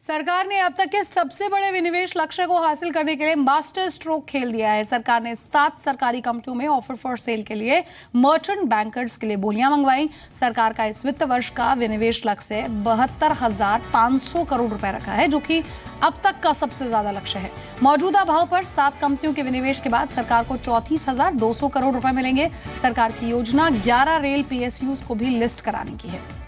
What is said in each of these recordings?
सरकार ने अब तक के सबसे बड़े विनिवेश लक्ष्य को हासिल करने के लिए मास्टर स्ट्रोक खेल दिया है। सरकार ने 7 सरकारी कंपनियों में ऑफर फॉर सेल के लिए मर्चेंट बैंकर्स के लिए बोलियां मंगवाई। सरकार का इस वित्त वर्ष का विनिवेश लक्ष्य 72,500 करोड़ रुपए रखा है, जो कि अब तक का सबसे ज्यादा लक्ष्य है। मौजूदा भाव पर 7 कंपनियों के विनिवेश के बाद सरकार को 34,200 करोड़ रुपए मिलेंगे। सरकार की योजना 11 रेल PSUs को भी लिस्ट कराने की है।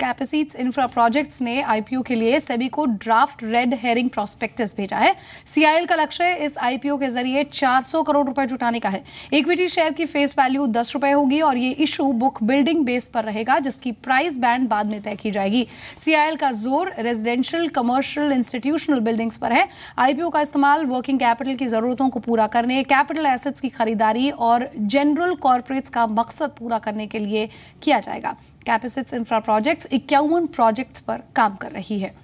कैपेसिट्स इंफ्रा प्रोजेक्ट्स ने IPO के लिए सेबी को ड्राफ्ट रेड हेरिंग प्रोस्पेक्टस भेजा है। CIL का लक्ष्य इस IPO के जरिए 400 करोड़ रुपए जुटाने का है। इक्विटी शेयर की फेस वैल्यू 10 रुपए होगी और ये इशू बुक बिल्डिंग बेस पर रहेगा, जिसकी प्राइस बैंड बाद में तय की जाएगी। CIL का जोर रेजिडेंशियल, कमर्शियल, इंस्टीट्यूशनल बिल्डिंग्स पर है। IPO का इस्तेमाल वर्किंग कैपिटल की जरूरतों को पूरा करने, कैपिटल एसेट्स की खरीदारी और जनरल कॉर्पोरेट्स का मकसद पूरा करने के लिए किया जाएगा। कैपेसिट्स इंफ्रा प्रोजेक्ट्स 51 प्रोजेक्ट्स पर काम कर रही है।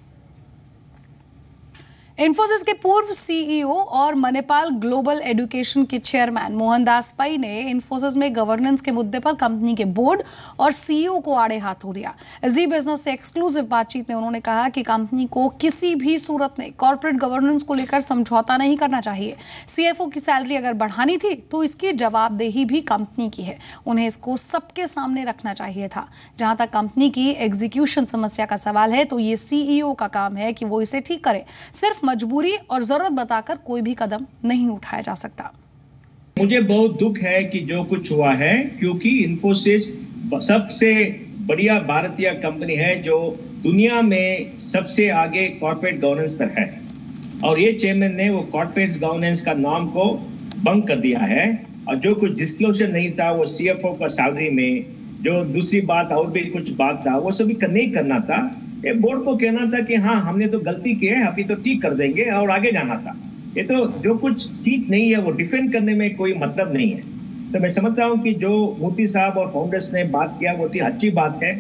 इन्फोसिस के पूर्व CEO और मणिपाल ग्लोबल एजुकेशन के चेयरमैन मोहनदास पै ने इन्फोसिस में गवर्नेंस के मुद्दे पर कंपनी के बोर्ड और CEO को आड़े हाथों लिया। जी बिजनेस से एक्सक्लूसिव बातचीत में उन्होंने कहा कि कंपनी को किसी भी सूरत में कॉर्पोरेट गवर्नेंस को लेकर समझौता नहीं करना चाहिए। CFO की सैलरी अगर बढ़ानी थी तो इसकी जवाबदेही भी कंपनी की है। उन्हें इसको सबके सामने रखना चाहिए था। जहां तक कंपनी की एग्जीक्यूशन समस्या का सवाल है तो ये CEO का काम है कि वो इसे ठीक करे। सिर्फ मजबूरी और जरूरत बताकर कोई भी कदम नहीं उठाया जा सकता। मुझे बहुत दुख है कि जो कुछ हुआ है, क्योंकि इन्फोसिस सबसे बढ़िया भारतीय कंपनी है जो दुनिया में सबसे आगे कॉर्पोरेट गवर्नेंस पर है, और ये चेयरमैन ने वो कॉर्पोरेट गवर्नेंस का नाम को बंद कर दिया है। और जो कुछ डिस्क्लोजर नहीं था वो CFO का सैलरी में, जो दूसरी बात और भी कुछ बात था, वो सभी नहीं करना था। ये बोर्ड को कहना था कि हाँ हमने तो गलती की है, अभी तो ठीक कर देंगे और आगे जाना था। ये तो जो कुछ ठीक नहीं है वो डिफेंड करने में कोई मतलब नहीं है। तो मैं समझता हूँ कि जो मोती साहब और फाउंडर्स ने बात किया वो थी अच्छी बात है,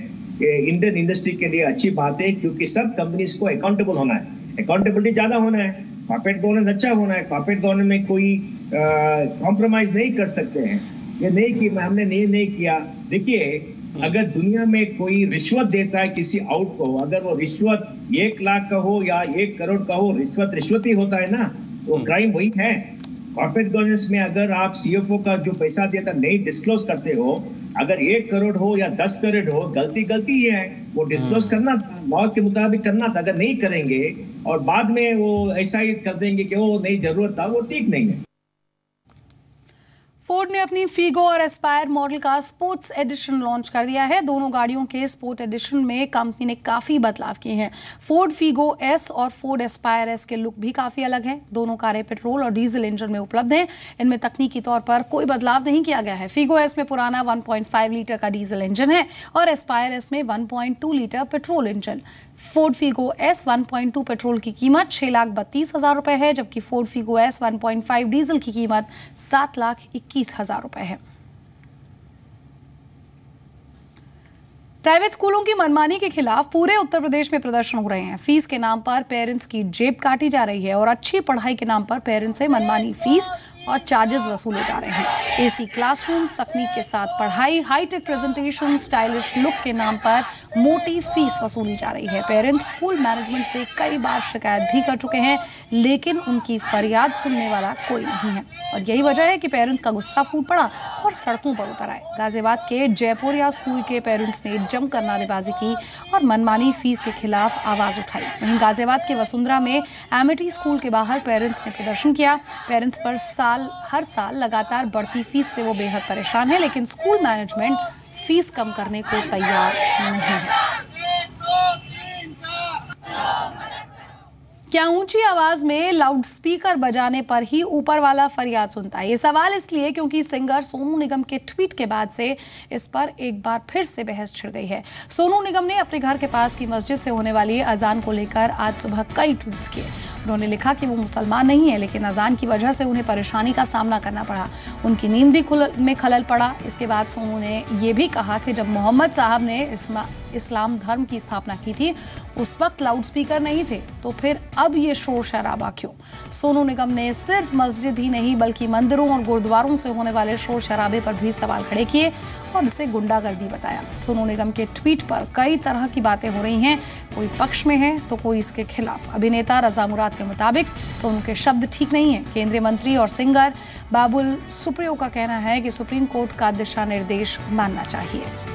इंडियन इंडस्ट्री के लिए अच्छी बात है, क्योंकि सब कंपनीज को अकाउंटेबल होना है, अकाउंटेबिलिटी ज्यादा होना है, कॉर्पोरेट गवर्नेंस अच्छा होना है, कॉर्पोरेट गवर्नेंस में कोई कॉम्प्रोमाइज नहीं कर सकते हैं। ये नहीं कि हमने नहीं किया। देखिए, अगर दुनिया में कोई रिश्वत देता है किसी आउट को, अगर वो रिश्वत 1 लाख का हो या 1 करोड़ का हो, रिश्वत ही होता है ना, वो क्राइम वही है। कॉर्पोरेट गवर्नेंस में अगर आप CFO का जो पैसा देता नहीं डिस्क्लोज करते हो, अगर 1 करोड़ हो या 10 करोड़ हो, गलती है, वो डिस्क्लोज करना था, लॉ के मुताबिक करना था। अगर नहीं करेंगे और बाद में वो ऐसा ही कर देंगे कि वो नहीं जरूरत था, वो ठीक नहीं है। फोर्ड ने अपनी फीगो और एस्पायर मॉडल का स्पोर्ट्स एडिशन लॉन्च कर दिया है। दोनों गाड़ियों के स्पोर्ट एडिशन में कंपनी ने काफी बदलाव किए हैं। फोर्ड फीगो S और फोर्ड एस्पायर S के लुक भी काफी अलग हैं। दोनों कारें पेट्रोल और डीजल इंजन में उपलब्ध हैं। इनमें तकनीकी तौर पर कोई बदलाव नहीं किया गया है। फीगो S में पुराना 1.5 लीटर का डीजल इंजन है और एस्पायर S में 1.2 litre petrol engine. Ford Figo S 1.2 petrol की कीमत 6,32,000 रुपए है, जबकि फोर्ड फीगो S 1.5 डीजल की कीमत 7,21,000 रुपए है। प्राइवेट स्कूलों की मनमानी के खिलाफ पूरे उत्तर प्रदेश में प्रदर्शन हो रहे हैं। फीस के नाम पर पेरेंट्स की जेब काटी जा रही है और अच्छी पढ़ाई के नाम पर पेरेंट्स से मनमानी फीस और चार्जेस वसूले जा रहे हैं। AC क्लासरूम्स, तकनीक के साथ पढ़ाई, हाईटेक प्रेजेंटेशन, स्टाइलिश लुक के नाम पर मोटी फीस वसूली जा रही है। पेरेंट्स स्कूल मैनेजमेंट से कई बार शिकायत भी कर चुके हैं, लेकिन उनकी फरियाद सुनने वाला कोई नहीं है और यही वजह है कि पेरेंट्स का गुस्सा फूट पड़ा और सड़कों पर उतर आए। गाजियाबाद के जयपुरिया स्कूल के पेरेंट्स ने जमकर नारेबाजी की और मनमानी फीस के खिलाफ आवाज उठाई। वहीं गाजियाबाद के वसुंधरा में एमिटी स्कूल के बाहर पेरेंट्स ने प्रदर्शन किया। पेरेंट्स पर हर साल लगातार बढ़ती फीस से वो बेहद परेशान है, लेकिन स्कूल मैनेजमेंट फीस कम करने को तैयार नहीं है। क्या ऊंची आवाज में लाउडस्पीकर बजाने पर ही ऊपर वाला फरियाद सुनता है? ये सवाल इसलिए क्योंकि सिंगर सोनू निगम के ट्वीट के बाद से इस पर एक बार फिर से बहस छिड़ गई है। सोनू निगम ने अपने घर के पास की मस्जिद से होने वाली अजान को लेकर आज सुबह कई ट्वीट्स किए। उन्होंने लिखा कि वो मुसलमान नहीं है, लेकिन अजान की वजह से उन्हें परेशानी का सामना करना पड़ा। उनकी नींद भी में खलल पड़ा। इसके बाद सोनू ने यह भी कहा कि जब मोहम्मद साहब ने इस्लाम धर्म की स्थापना की थी उस वक्त लाउडस्पीकर नहीं थे, तो फिर अब ये शोर शराबा क्यों? सोनू निगम ने सिर्फ मस्जिद ही नहीं बल्कि मंदिरों और गुरुद्वारों से होने वाले शोर शराबे पर भी सवाल खड़े किए और इसे गुंडागर्दी बताया। सोनू निगम के ट्वीट पर कई तरह की बातें हो रही हैं, कोई पक्ष में है तो कोई इसके खिलाफ। अभिनेता रजा मुराद के मुताबिक सोनू के शब्द ठीक नहीं है। केंद्रीय मंत्री और सिंगर बाबुल सुप्रियो का कहना है कि सुप्रीम कोर्ट का दिशा निर्देश मानना चाहिए।